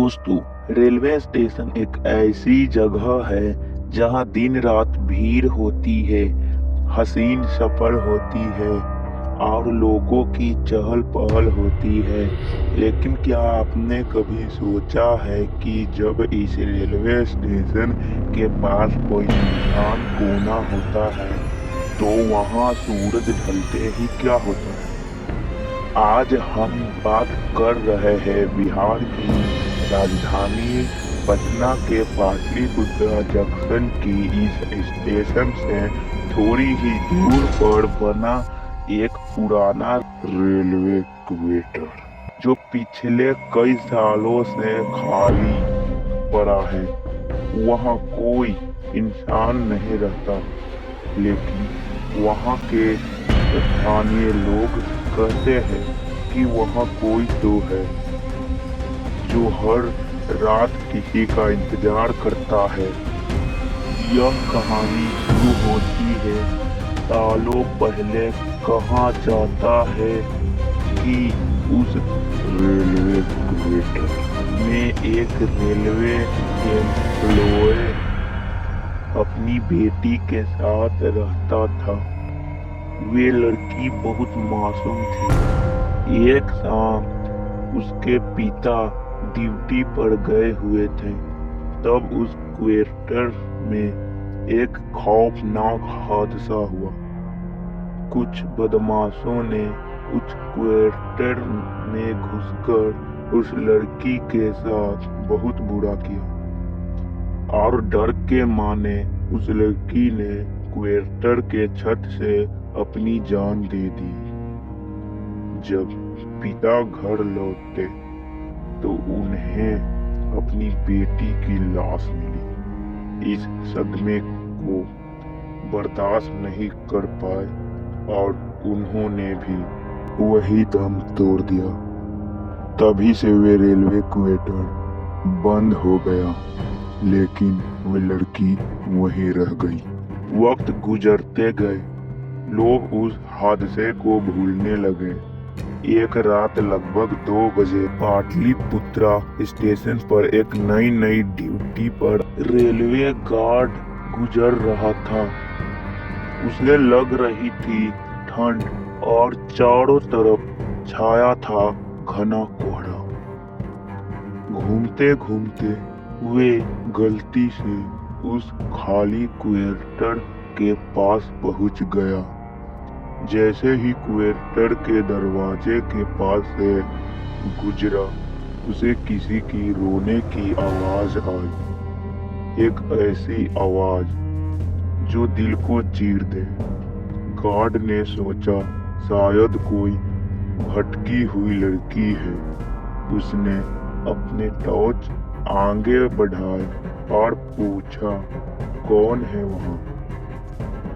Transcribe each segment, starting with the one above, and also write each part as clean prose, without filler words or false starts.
दोस्तों, railway station एक ऐसी जगह है जहां दिन रात भीड़ होती है, हसीन सफर होती है और लोगों की चहल पहल होती है। लेकिन क्या आपने कभी सोचा है कि जब इस रेलवे स्टेशन के पास कोई सुनसान कोना होता है तो वहां सूरज ढलते ही क्या होता है? आज हम बात कर रहे हैं बिहार की राजधानी पटना के पाटलिपुत्र जंक्शन की इस स्टेशन से थोड़ी ही दूर पर बना एक पुराना रेलवे क्वेटर जो पिछले कई सालों से खाली पड़ा है। वहाँ कोई इंसान नहीं रहता, लेकिन वहाँ के स्थानीय लोग कहते हैं कि वहाँ कोई तो है जो हर रात किसी का इंतजार करता है। यह कहानी शुरू होती है सालों पहले। कहा जाता है कि उस रेलवे क्वेटर में एक रेलवे एम्प्लॉय अपनी बेटी के साथ रहता था। वे लड़की बहुत मासूम थी। एक शाम उसके पिता ड्यूटी पर गए हुए थे, तब उस क्वेटर में एक खौफनाक हादसा हुआ। कुछ बदमाशों ने उस क्वेटर में घुसकर उस लड़की के साथ बहुत बुरा किया और डर के मारे उस लड़की ने क्वेटर के छत से अपनी जान दे दी। जब पिता घर लौटे तो उन्हें अपनी बेटी की लाश मिली। इस सदमे को बर्दाश्त नहीं कर पाए और उन्होंने भी वही दम तोड़ दिया। तभी से वे रेलवे क्वेटर बंद हो गया, लेकिन वह लड़की वहीं रह गई। वक्त गुजरते गए, लोग उस हादसे को भूलने लगे। एक रात लगभग 2 बजे पाटलिपुत्रा स्टेशन पर एक नई ड्यूटी पर रेलवे गार्ड गुजर रहा था। उसे लग रही थी ठंड और चारों तरफ छाया था घना कोहरा। घूमते घूमते वे गलती से उस खाली क्वेटर के पास पहुंच गया। जैसे ही क्वेटर के दरवाजे के पास से गुजरा, उसे किसी की रोने की आवाज आई। एक ऐसी आवाज जो दिल को चीर दे। गार्ड ने सोचा शायद कोई भटकी हुई लड़की है। उसने अपने टॉर्च आगे बढ़ाए और पूछा, कौन है वहाँ?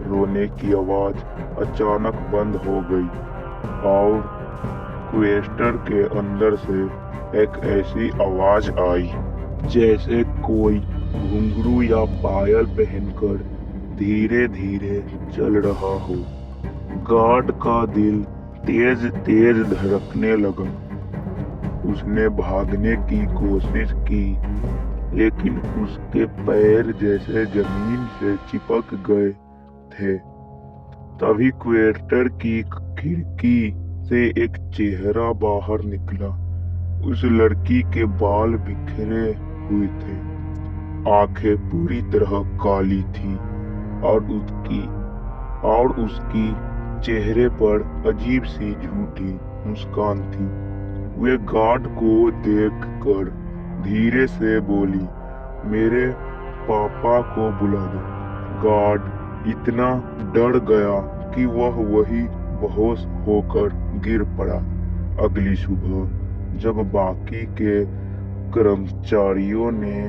रोने की आवाज अचानक बंद हो गई और क्वेटर के अंदर से एक ऐसी आवाज आई जैसे कोई घुंघरू या पायल पहनकर धीरे धीरे चल रहा हो। गार्ड का दिल तेज तेज धड़कने लगा। उसने भागने की कोशिश की, लेकिन उसके पैर जैसे जमीन से चिपक गए थे। तभी क्वेटर की खिड़की से एक चेहरा बाहर निकला। उस लड़की के बाल बिखरे हुए थे, आंखें पूरी तरह काली थी और उसकी चेहरे पर अजीब सी झूठी मुस्कान थी। वे गार्ड को देखकर धीरे से बोली, मेरे पापा को बुला दो। गार्ड इतना डर गया कि वह वही बेहोश होकर गिर पड़ा। अगली सुबह जब बाकी के कर्मचारियों ने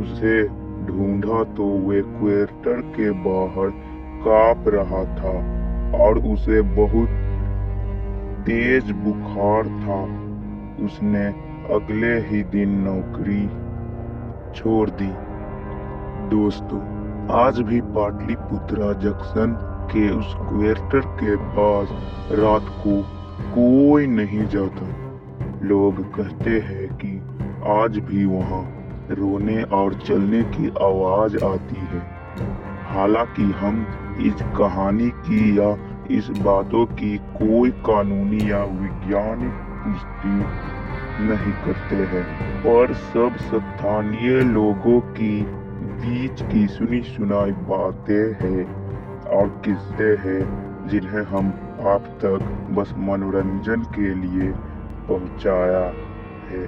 उसे ढूंढा तो वे क्वेटर के बाहर कांप रहा था और उसे बहुत तेज बुखार था। उसने अगले ही दिन नौकरी छोड़ दी। दोस्तों, आज भी पाटलिपुत्रा जंक्शन के उस क्वेटर के पास रात को कोई नहीं जाता। लोग कहते हैं कि आज भी वहाँ रोने और चलने की आवाज आती है। हालांकि हम इस कहानी की या इस बातों की कोई कानूनी या वैज्ञानिक पुष्टि नहीं करते हैं, पर सब स्थानीय लोगों की बीच की सुनी सुनाई बातें हैं और किस्से हैं जिन्हें हम आप तक बस मनोरंजन के लिए पहुंचाया है।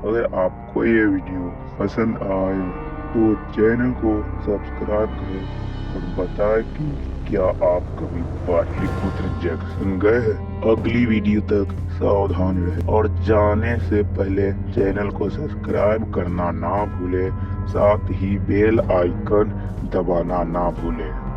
अगर आपको ये वीडियो पसंद आए तो चैनल को सब्सक्राइब करें और बताएं कि क्या आप कभी पाटलिपुत्र जंक्शन गए हैं। अगली वीडियो तक सावधान रहें और जाने से पहले चैनल को सब्सक्राइब करना ना भूलें, साथ ही बेल आइकन दबाना ना भूलें।